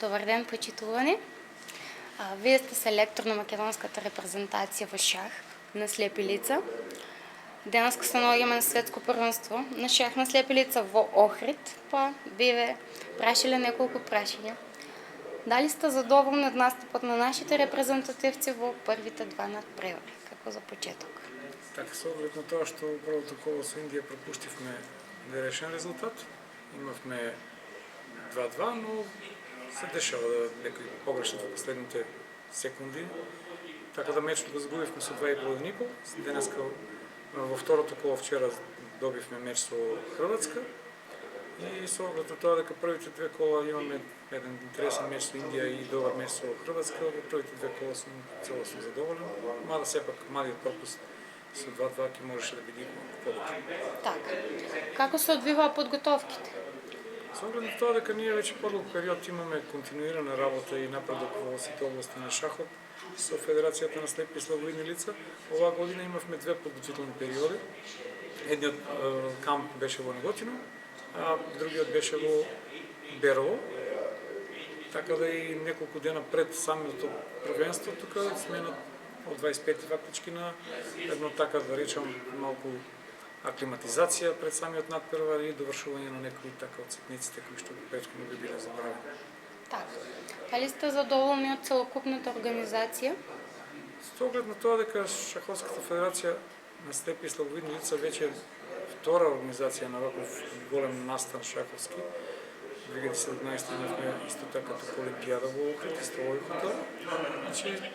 Добър ден, почитувани! Вие сте селектор на македонската репрезентация в шах на слепи лица. Денес се наоѓаме на светско првенство на шах на слепи лица во Охрид, па биве прашиле неколку прашања. Дали сте задоволни од настапот на нашите репрезентативци во првите два надпревари? Како за почеток? Така, со оглед на тоа што првото коло со Индија пропуштивме нерешен резултат, имавме 2-2, но се дешава да некои погрешат во последните секунди. Така да мечот го загубивме со 2,5. Денеска во второто коло вчера добивме меч со Хрватска и со оглед на тоа дека првите две кола имаме еден интересен меч со Индија и добар меч со Хрватска, во првите две кола сум целосно задоволен, мада сепак малиот пропуст со 2-2 ќе можеше да биде подобро. Така. Како се одвиваа подготовките? Со оглед на тоа дека ние веќе подолг период имаме континуирана работа и напредок во сите области на шахот со Федерацијата на слепи и слабовидни лица, оваа година имавме две подготвителни периоди. Едниот камп беше во Неготино, а другиот беше во Берово. Така да и неколку дена пред самото првенство тука сме од 25 фактички на едно така да речам малку аклиматизација пред самиот надпревар и довршување на некои така од ситниците кои што претходно би биле забравени. Така. Дали сте задоволни од целокупната организација? Со оглед на тоа дека Шаховската федерација на слепи и слабовидни лица веќе е втора организација на ваков голем настан шаховски. 2017 имавме исто така тука Олимпијада во Охрид, исто овој хотел. Значи,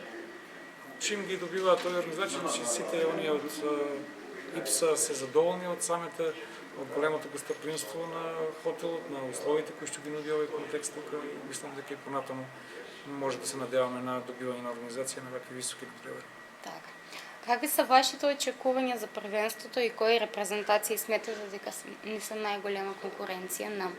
чим ги добиваат овие организации, значи сите оние од ИПСА се задоволни од самите, од големото гостоприемство на хотелот, на условите кои што ги нуди овој контекст тука. Мислам дека и понатаму може да се надеваме на добивање на организација на вакви високи надпревари. Така. Какви се вашите очекувања за првенството и кои репрезентации сметате дека не се најголема конкуренција на?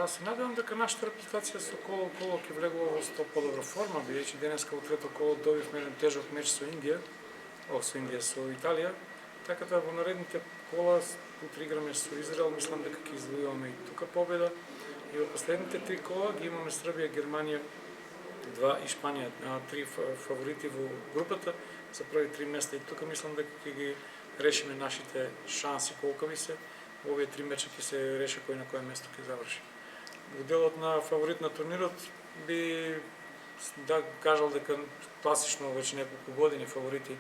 Се надевам дека нашата репрезентација со коло ќе влегува во 100 подобра форма, бидејќи денеска во трето коло добивме еден тежок меч со со Италија, така да во наредните кола утре играме со Израел, мислам дека ќе извојуваме и тука победа. И во последните три кола ги имаме Србија, Германија, 2 и Шпанија, 3 фаворити во групата за први 3 места и тука мислам дека ќе ги решиме нашите шанси колкави се. Во овие 3 меча ќе се реши кој на кое место ќе заврши. Во делот на фаворит на турнирот би кажал дека класично веќе неколку години фаворити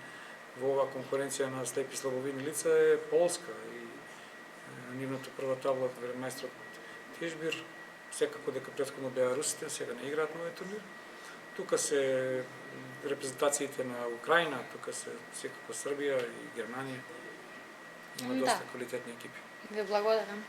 во оваа конкуренција на слепи и слабовидни лица е Полска и нивната прва табла велемајстрот Тишбир, секако дека претходно беа русите, сега не играат на овој турнир. Тука се репрезентациите на Украина, тука се секако Србија и Германија. Има доста квалитетни екипи. Ви благодарам.